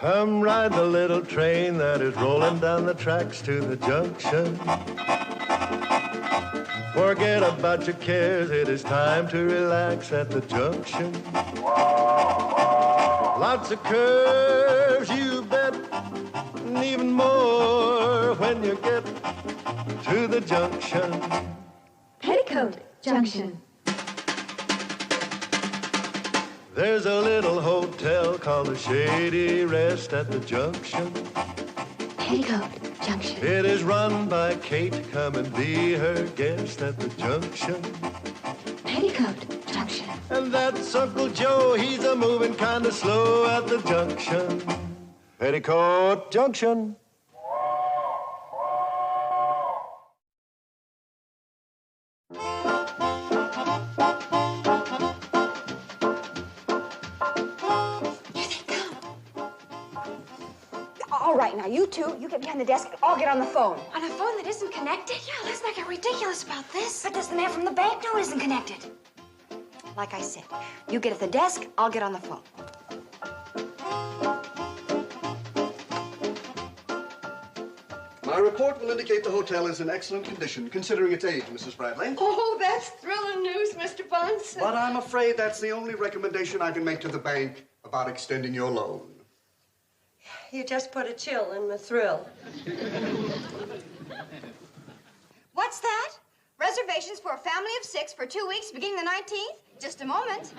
Come ride the little train that is rolling down the tracks to the junction. Forget about your cares, it is time to relax at the junction. Lots of curves, you bet, and even more when you get to the junction. Petticoat Junction. There's a little hotel called the Shady Rest at the junction. Petticoat Junction. It is run by Kate. Come and be her guest at the junction. Petticoat Junction. And that's Uncle Joe. He's a moving kind of slow at the junction. Petticoat Junction. All right, now you two, you get behind the desk. I'll get on the phone. On a phone that isn't connected? Yeah, let's not get ridiculous about this. But does the man from the bank know it isn't connected? Like I said, you get at the desk, I'll get on the phone. My report will indicate the hotel is in excellent condition, considering its age, Mrs. Bradley. Oh, that's thrilling news, Mr. Bunce. But I'm afraid that's the only recommendation I can make to the bank about extending your loan. You just put a chill in the thrill. What's that? Reservations for a family of 6 for 2 weeks beginning the 19th? Just a moment.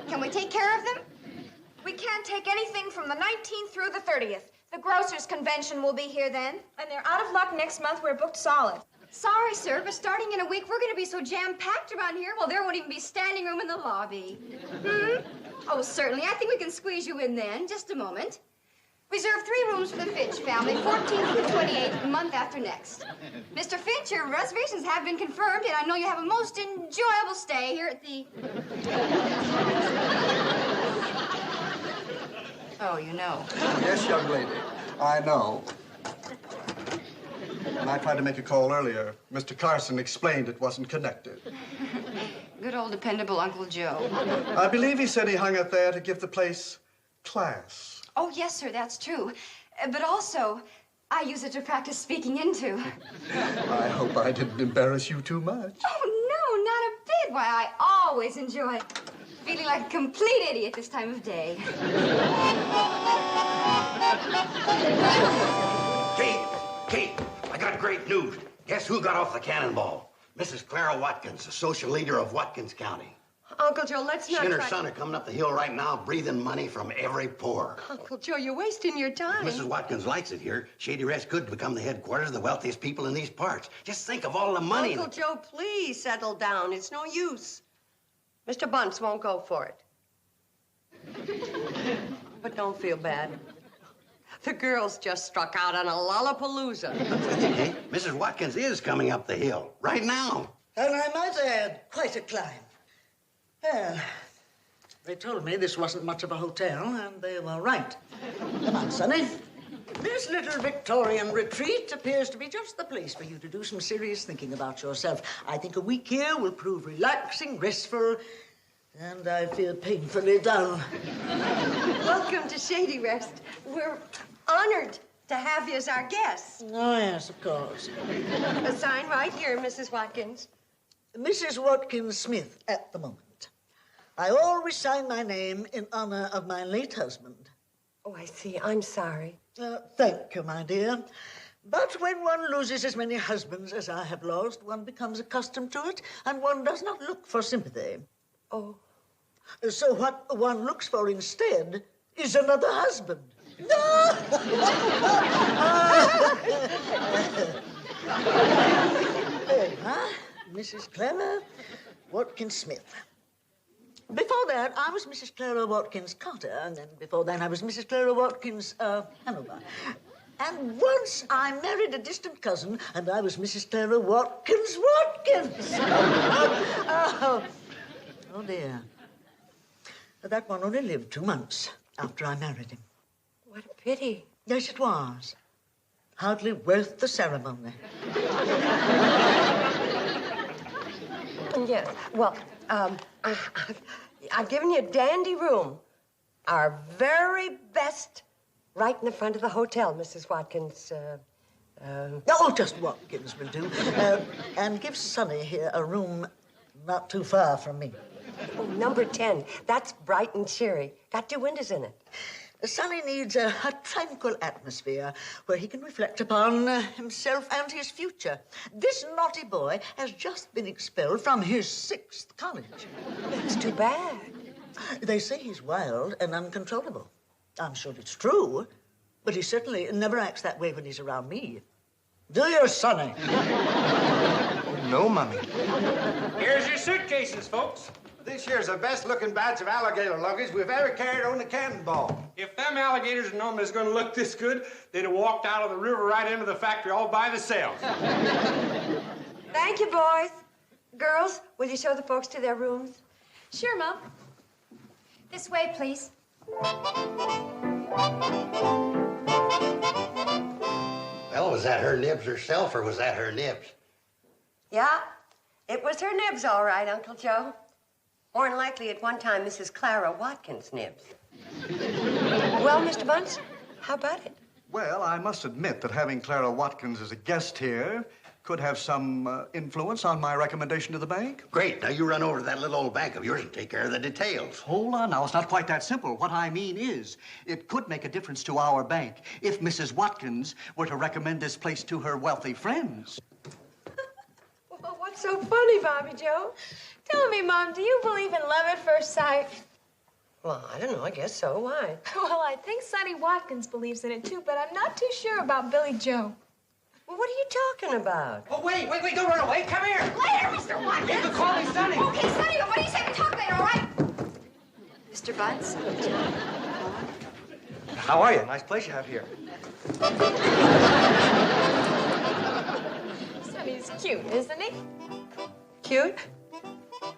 Can we take care of them? We can't take anything from the 19th through the 30th. The grocers' convention will be here then. And they're out of luck next month. We're booked solid. Sorry, sir, but starting in a week, we're going to be so jam-packed around here, well, there won't even be standing room in the lobby. Oh, certainly. I think we can squeeze you in then. Just a moment. Reserve 3 rooms for the Finch family, 14th through 28th, month after next. Mr. Finch, your reservations have been confirmed, and I know you have a most enjoyable stay here at the... Oh, you know. Yes, young lady, I know. When I tried to make a call earlier, Mr. Carson explained it wasn't connected. Good old dependable Uncle Joe. I believe he said he hung it there to give the place class. Oh, yes, sir, that's true. But also, I use it to practice speaking into. I hope I didn't embarrass you too much. Oh, no, not a bit. Why, I always enjoy feeling like a complete idiot this time of day. Kate, I got great news. Guess who got off the cannonball? Mrs. Clara Watkins, the social leader of Watkins County. Uncle Joe, let's not She and her try... son are coming up the hill right now, breathing money from every pore. Uncle Joe, you're wasting your time. Mrs. Watkins likes it here. Shady Rest could become the headquarters of the wealthiest people in these parts. Just think of all the money... Uncle Joe, please settle down. It's no use. Mr. Bunce won't go for it. But don't feel bad. The girls just struck out on a lollapalooza. Hey, Mrs. Watkins is coming up the hill right now. And I might add, quite a climb. Well, they told me this wasn't much of a hotel, and they were right. Come on, Sonny. This little Victorian retreat appears to be just the place for you to do some serious thinking about yourself. I think a week here will prove relaxing, restful, and I feel painfully dull. Welcome to Shady Rest. We're honored to have you as our guests. Oh, yes, of course. A sign right here, Mrs. Watkins. Mrs. Watkins Smith at the moment. I always sign my name in honor of my late husband. Oh, I see. I'm sorry. Thank you, my dear. But when one loses as many husbands as I have lost, one becomes accustomed to it, and one does not look for sympathy. Oh. So what one looks for instead is another husband. Mrs. Clara Watkins Smith. Before that, I was Mrs. Clara Watkins Carter, and then before that, I was Mrs. Clara Watkins Hanover. And once I married a distant cousin, and I was Mrs. Clara Watkins. Oh, dear. That one only lived 2 months after I married him. What a pity. Yes, it was. Hardly worth the ceremony. Yes, well, I've given you a dandy room. Our very best Right in the front of the hotel, Mrs. Watkins. Oh, just Watkins will do. And give Sonny here a room not too far from me. Oh, number 10. That's bright and cheery. Got 2 windows in it. Sonny needs a tranquil atmosphere where he can reflect upon himself and his future. This naughty boy has just been expelled from his 6th college. That's too bad. They say he's wild and uncontrollable. I'm sure it's true, but he certainly never acts that way when he's around me. Do you, Sonny? No, Mummy. Here's your suitcases, folks. This here's the best-looking batch of alligator luggage we've ever carried on the cannonball. If them alligators had known they was going to look this good, they'd have walked out of the river right into the factory all by themselves. Thank you, boys. Girls, will you show the folks to their rooms? Sure, Mom. This way, please. Well, was that her nibs herself, or was that her nibs? Yeah, it was her nibs, all right, Uncle Joe. More than likely, at one time, Mrs. Clara Watkins' nibs. Well, Mr. Bunce, how about it? Well, I must admit that having Clara Watkins as a guest here could have some influence on my recommendation to the bank. Great. Now you run over to that little old bank of yours and take care of the details. Hold on now. It's not quite that simple. What I mean is, it could make a difference to our bank if Mrs. Watkins were to recommend this place to her wealthy friends. Well, what's so funny, Bobby Joe? Tell me, Mom, do you believe in love at first sight? Well, I don't know. I guess so. Why? Well, I think Sonny Watkins believes in it, too, but I'm not too sure about Billy Joe. Well, what are you talking about? Oh, wait, don't run away. Come here. Later, Mr. Watkins. You can call me Sonny. Okay, Sonny, but what do you say we talk later, all right? Mr. Bunce? How are you? Nice place you have here. Sonny's cute, isn't he? Cute?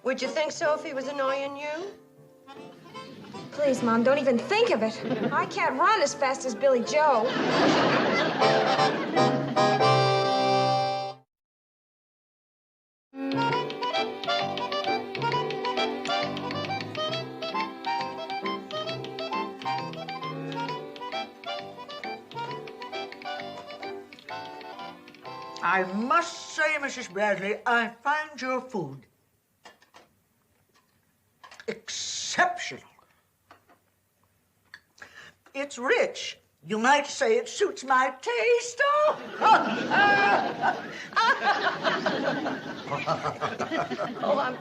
Would you think so if he was annoying you? Please, Mom, don't even think of it. I can't run as fast as Billy Joe. I must say, Mrs. Bradley, I find your food exceptional. It's rich. You might say it suits my taste. Oh,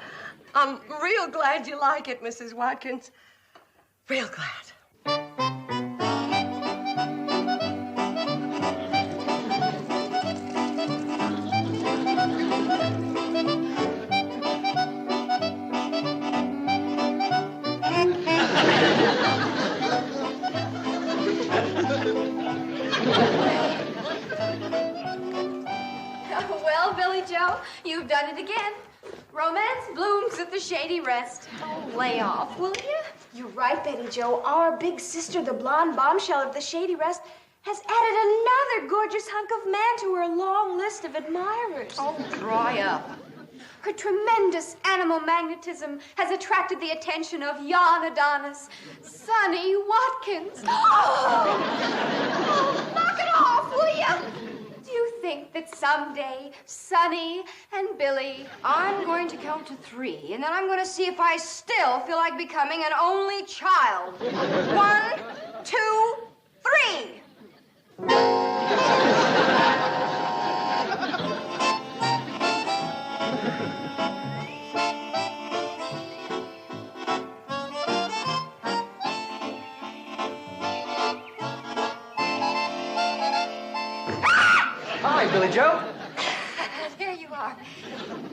I'm real glad you like it, Mrs. Watkins. Real glad. Well, Billy Joe, you've done it again. Romance blooms at the Shady Rest. Oh, lay off, will you? You're right, Betty Joe. Our big sister, the blonde bombshell of the Shady Rest, has added another gorgeous hunk of man to her long list of admirers. Oh, dry up. Her tremendous animal magnetism has attracted the attention of yon Adonis, Sonny Watkins. Oh, knock it off, will you? Do you think that someday Sonny and Billy, I'm going to count to 3, and then I'm going to see if I still feel like becoming an only child. 1, 2, 3. Hi, Billy Joe. There you are.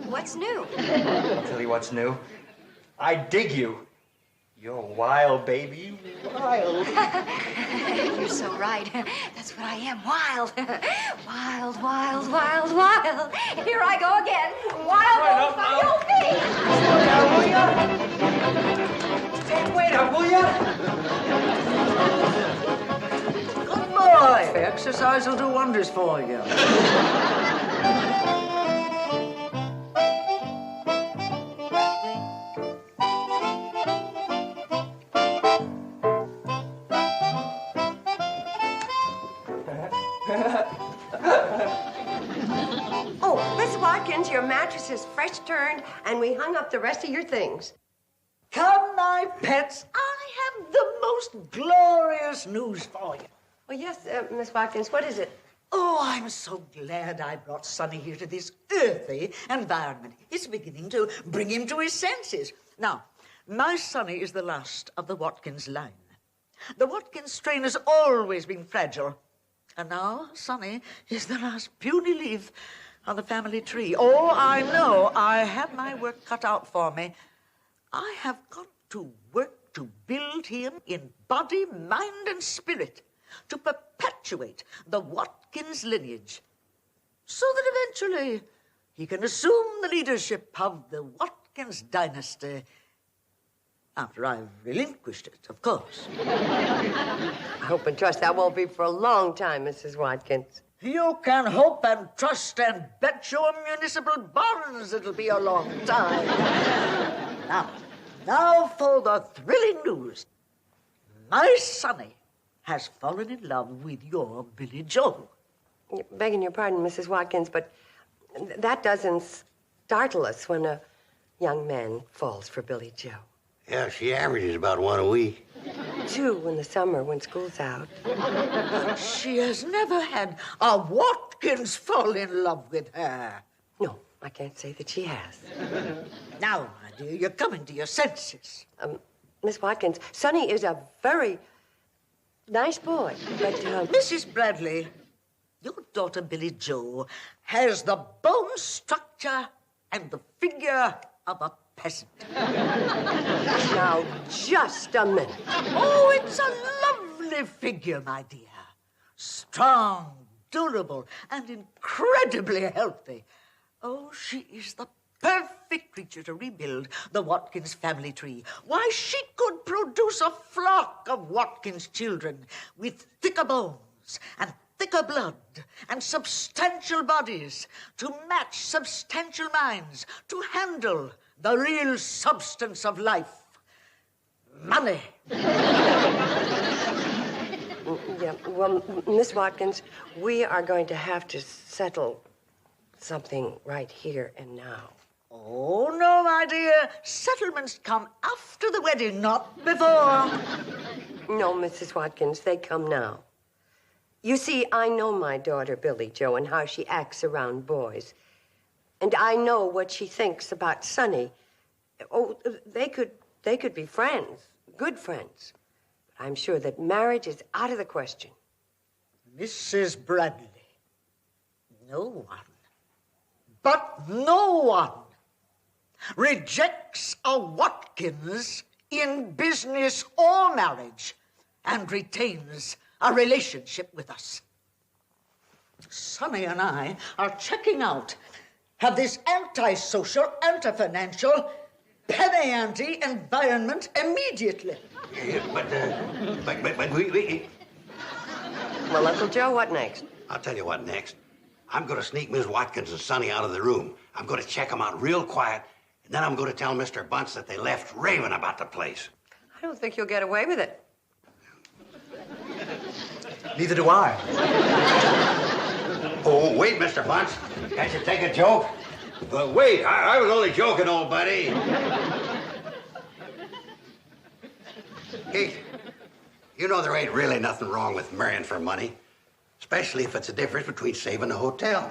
What's new? I'll tell you what's new. I dig you. You're wild, baby. Wild. You're so right. That's what I am. Wild. Wild, wild, wild, wild. Here I go again. Wild old Hey, wait up, will ya? Good boy. Exercise will do wonders for you. sheets, your mattresses fresh turned, and we hung up the rest of your things. Come, my pets, I have the most glorious news for you. Well, yes, Miss Watkins, what is it? Oh, I'm so glad I brought Sonny here to this earthy environment. It's beginning to bring him to his senses. Now, my Sonny is the last of the Watkins line. The Watkins strain has always been fragile. And now Sonny is the last puny leaf on the family tree. Oh, I know I have my work cut out for me. I have got to work to build him in body, mind, and spirit, to perpetuate the Watkins lineage, so that eventually he can assume the leadership of the Watkins dynasty, after I've relinquished it, of course. I hope and trust that won't be for a long time, Mrs. Watkins. You can hope and trust and bet your municipal bonds it'll be a long time. Now for the thrilling news. My Sonny has fallen in love with your Billy Joe. Begging your pardon, Mrs. Watkins, but that doesn't startle us when a young man falls for Billy Joe. Yeah, she averages about one a week. 2 in the summer when school's out. She has never had a Watkins fall in love with her. No, I can't say that she has. Now, my dear, you're coming to your senses. Miss Watkins, Sonny is a very nice boy, but... Mrs. Bradley, your daughter Billy Joe has the bone structure and the figure of a peasant. Now, just a minute. Oh, it's a lovely figure, my dear. Strong, durable, and incredibly healthy. Oh, she is the perfect creature to rebuild the Watkins family tree. Why, she could produce a flock of Watkins children with thicker bones and thicker blood and substantial bodies to match substantial minds, to handle the real substance of life. Money. Yeah, well, Miss Watkins, we are going to have to settle something right here and now. Oh, no, my dear. Settlements come after the wedding, not before. No, Mrs. Watkins, they come now. You see, I know my daughter, Billy Joe, and how she acts around boys. And I know what she thinks about Sonny. Oh, they could be friends, good friends. But I'm sure that marriage is out of the question. Mrs. Bradley, no one, but no one, rejects a Watkins in business or marriage and retains a relationship with us. Sonny and I are checking out of this antisocial, anti-financial, penny-ante environment immediately. But we... Well, Uncle Joe, what next? I'll tell you what next. I'm going to sneak Miss Watkins and Sonny out of the room. I'm going to check them out real quiet, and then I'm going to tell Mr. Bunce that they left raving about the place. I don't think you'll get away with it. Neither do I. Oh, wait, Mr. Bunce. Can't you take a joke? Well, wait, I was only joking, old buddy. Kate, you know there ain't really nothing wrong with marrying for money, especially if it's a difference between saving a hotel.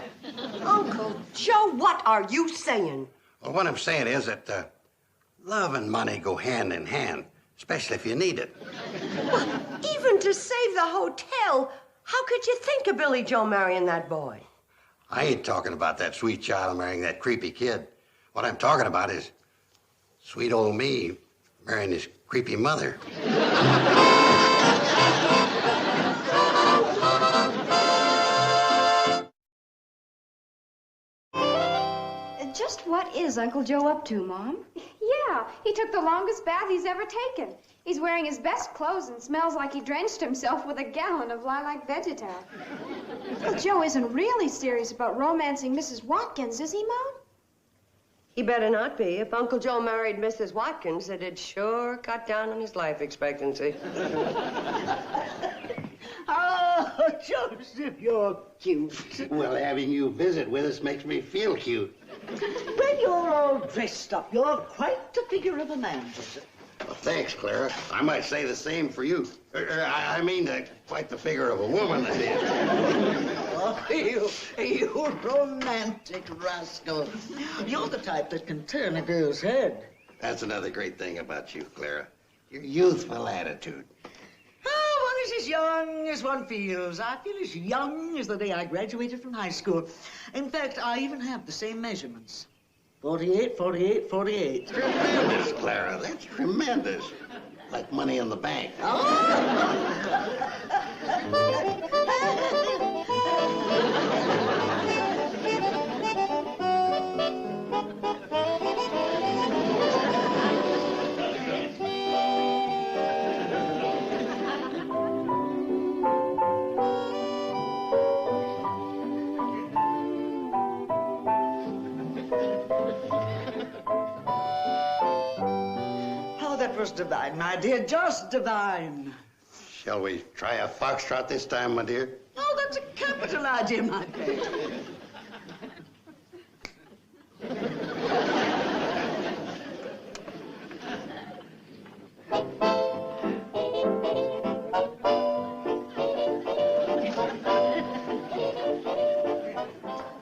Uncle Joe, what are you saying? Well, what I'm saying is that love and money go hand in hand, especially if you need it. What? Even to save the hotel? How could you think of Billy Joe marrying that boy? I ain't talking about that sweet child marrying that creepy kid. What I'm talking about is sweet old me marrying his creepy mother. Just what is Uncle Joe up to, Mom? Yeah, he took the longest bath he's ever taken. He's wearing his best clothes and smells like he drenched himself with a gallon of lilac Vegetal. Uncle Joe isn't really serious about romancing Mrs. Watkins, is he, Mom? He better not be. If Uncle Joe married Mrs. Watkins, it'd sure cut down on his life expectancy. Oh, Joseph, you're cute. Well, having you visit with us makes me feel cute. When you're all dressed up, you're quite the figure of a man, Joseph. Well, thanks, Clara. I might say the same for you. I mean, quite the figure of a woman, that is. Oh, you romantic rascal. You're the type that can turn a girl's head. That's another great thing about you, Clara. Your youthful attitude. Oh, one is as young as one feels. I feel as young as the day I graduated from high school. In fact, I even have the same measurements. 48, 48, 48. Tremendous, Clara. That's tremendous. Like money in the bank. That was divine, my dear, just divine. Shall we try a foxtrot this time, my dear? Oh, that's a capital idea, my pet.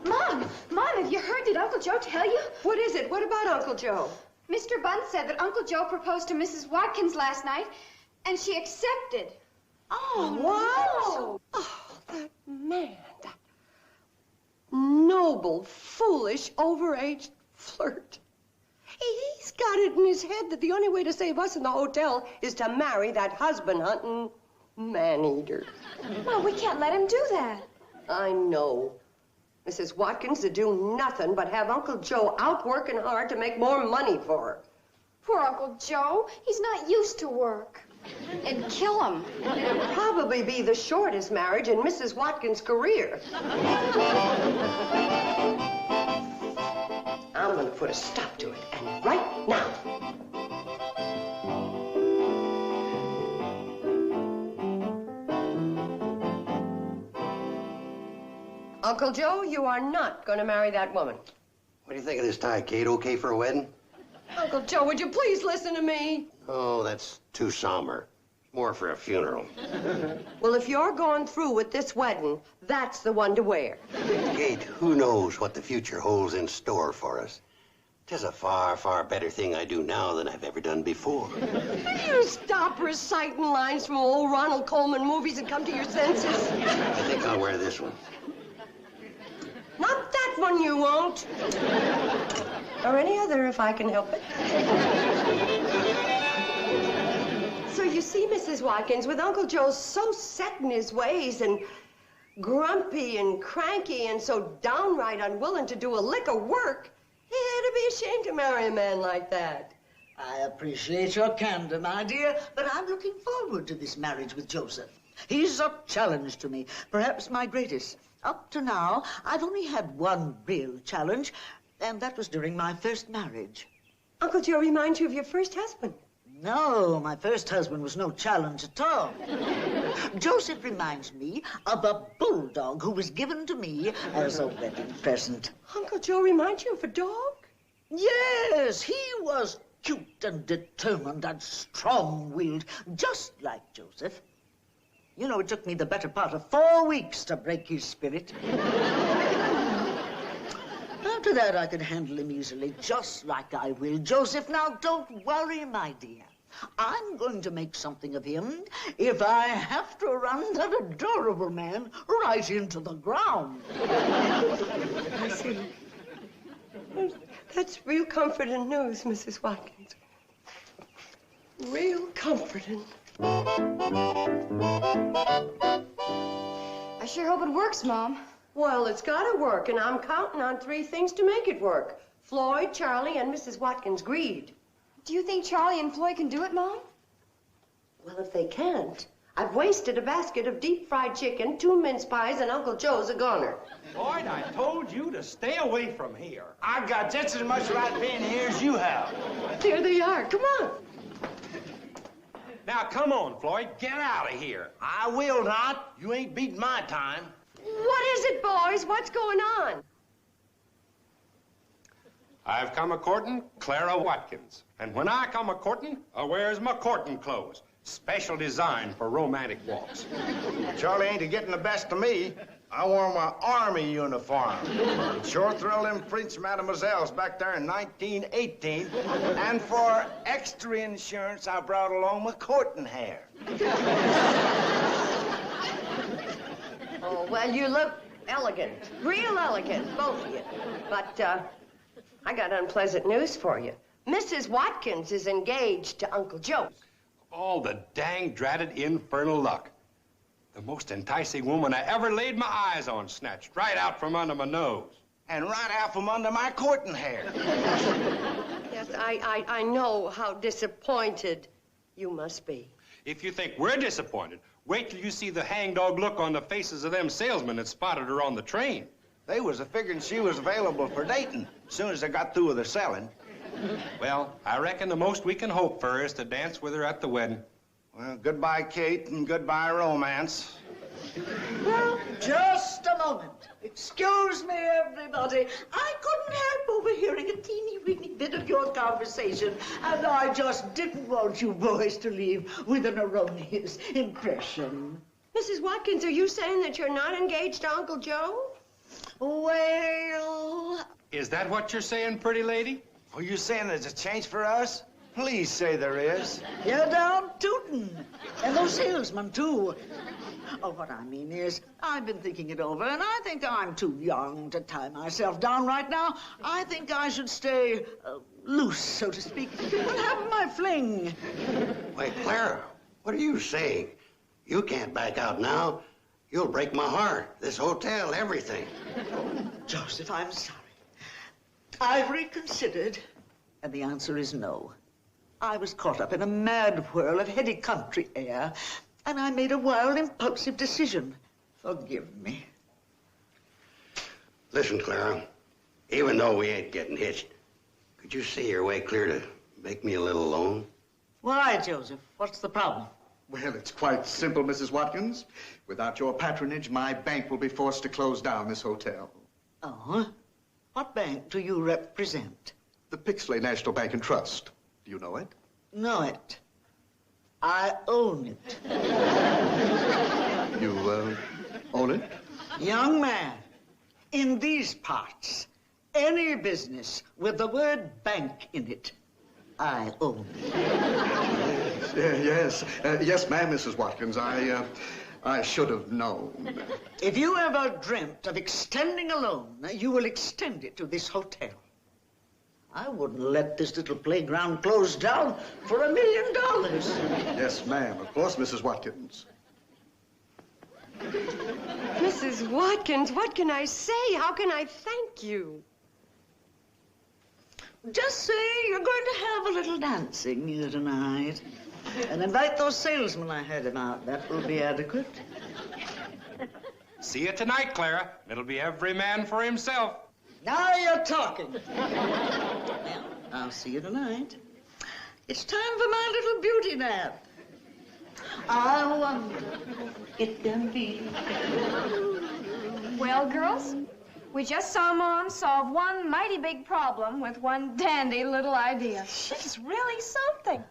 Mom, have you heard? Did Uncle Joe tell you? What is it? What about Uncle Joe? Mr. Bunce said that Uncle Joe proposed to Mrs. Watkins last night, and she accepted. Oh, what? Oh, that man, that noble, foolish, overaged flirt. He's got it in his head that the only way to save us in the hotel is to marry that husband-hunting man-eater. Well, we can't let him do that. I know. Mrs. Watkins to do nothing but have Uncle Joe out working hard to make more money for her. Poor Uncle Joe. He's not used to work. And kill him. It'll probably be the shortest marriage in Mrs. Watkins' career. I'm going to put a stop to it, and right now. Uncle Joe, you are not going to marry that woman. What do you think of this tie, Kate? Okay for a wedding? Uncle Joe, would you please listen to me? Oh, that's too somber. More for a funeral. Well, if you're going through with this wedding, that's the one to wear. Kate, who knows what the future holds in store for us? 'Tis a far, far better thing I do now than I've ever done before. Will you stop reciting lines from old Ronald Colman movies and come to your senses? I think I'll wear this one. Not that one, you won't. Or any other, if I can help it. So you see, Mrs. Watkins, with Uncle Joe so set in his ways and grumpy and cranky and so downright unwilling to do a lick of work, he'd be ashamed to marry a man like that. I appreciate your candor, my dear, but I'm looking forward to this marriage with Joseph. He's a challenge to me, perhaps my greatest. Up to now, I've only had one real challenge, and that was during my first marriage. Uncle Joe reminds you of your first husband. No, my first husband was no challenge at all. Joseph reminds me of a bulldog who was given to me as a wedding present. Uncle Joe reminds you of a dog? Yes, he was cute and determined and strong-willed, just like Joseph. You know, it took me the better part of 4 weeks to break his spirit. After that, I could handle him easily, just like I will Joseph. Now, don't worry, my dear. I'm going to make something of him if I have to run that adorable man right into the ground. I see. That's real comforting news, Mrs. Watkins. Real comforting. I sure hope it works, Mom. Well, it's got to work, and I'm counting on 3 things to make it work. Floyd, Charlie, and Mrs. Watkins' greed. Do you think Charlie and Floyd can do it, Mom? Well, if they can't, I've wasted a basket of deep-fried chicken, 2 mince pies, and Uncle Joe's a goner. Floyd, I told you to stay away from here. I've got just as much right being here as you have. There they are. Come on. Now, come on, Floyd. Get out of here. I will not. You ain't beating my time. What is it, boys? What's going on? I've come a-courtin' Clara Watkins. And when I come a-courtin', I wears my courtin' clothes. Special design for romantic walks. Charlie ain't a-getting the best of me. I wore my Army uniform. It sure thrilled them Prince Mademoiselles back there in 1918. And for extra insurance, I brought along my courting hair. Oh, well, you look elegant. Real elegant, both of you. But, I got unpleasant news for you. Mrs. Watkins is engaged to Uncle Joe. All the dang dratted infernal luck. The most enticing woman I ever laid my eyes on snatched right out from under my nose. And right out from under my courting hair. Yes, I know how disappointed you must be. If you think we're disappointed, wait till you see the hangdog look on the faces of them salesmen that spotted her on the train. They was a-figuring she was available for dating as soon as they got through with her selling. Well, I reckon the most we can hope for is to dance with her at the wedding. Well, goodbye, Kate, and goodbye, romance. Well, just a moment. Excuse me, everybody. I couldn't help overhearing a teeny-weeny bit of your conversation, and I just didn't want you boys to leave with an erroneous impression. Mrs. Watkins, are you saying that you're not engaged to Uncle Joe? Well... Is that what you're saying, pretty lady? Are you saying there's a change for us? Please say there is. You're down tootin'. And those salesmen, too. Oh, what I mean is, I've been thinking it over, and I think I'm too young to tie myself down right now. I think I should stay loose, so to speak, and have my fling. Wait, Clara, what are you saying? You can't back out now. You'll break my heart. This hotel, everything. Joseph, I'm sorry. I've reconsidered, and the answer is no. I was caught up in a mad whirl of heady country air, and I made a wild, impulsive decision. Forgive me. Listen, Clara, even though we ain't getting hitched, could you see your way clear to make me a little loan? Why, Joseph? What's the problem? Well, it's quite simple, Mrs. Watkins. Without your patronage, my bank will be forced to close down this hotel. Oh? What bank do you represent? The Pixley National Bank and Trust. Do you know it? Know it. I own it. You, own it? Young man, in these parts, any business with the word bank in it, I own. Yes, ma'am, Mrs. Watkins. I should have known. If you ever dreamt of extending a loan, you will extend it to this hotel. I wouldn't let this little playground close down for $1 million. Yes, ma'am. Of course, Mrs. Watkins. Mrs. Watkins, what can I say? How can I thank you? Just say you're going to have a little dancing here tonight. And invite those salesmen I heard about. That will be adequate. See you tonight, Clara. It'll be every man for himself. Now you're talking. Well, I'll see you tonight. It's time for my little beauty nap. I wonder if it can be. Well, girls, we just saw Mom solve one mighty big problem with one dandy little idea. She's really something.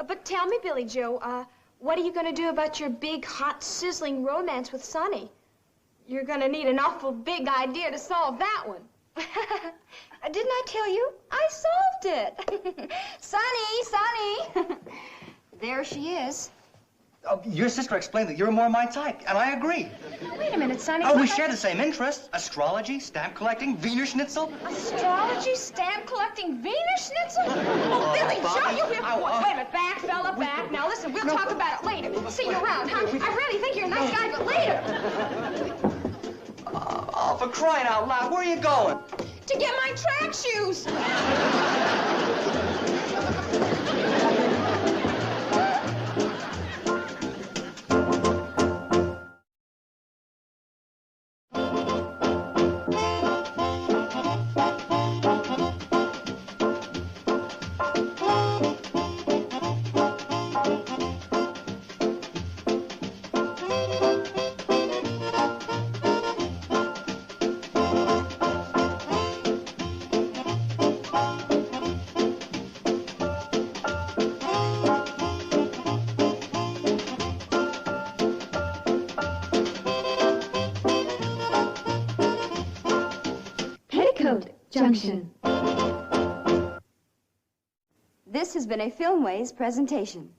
But tell me, Billy Joe, what are you going to do about your big, hot, sizzling romance with Sonny? You're going to need an awful big idea to solve that one. Didn't I tell you? I solved it. Sonny! There she is. Oh, your sister explained that you're more my type, and I agree. Wait a minute, Sonny. Oh, we share the same interests. Astrology, stamp collecting, Wiener Schnitzel. Astrology, stamp collecting, Wiener Schnitzel? Oh, Billy Joe, you here. Wait a minute, back, fella, back. Now, listen, we'll talk about it later. See you around, huh? I really think you're a nice guy, but later. Oh, for crying out loud, where are you going? To get my track shoes. Junction. This has been a Filmways presentation.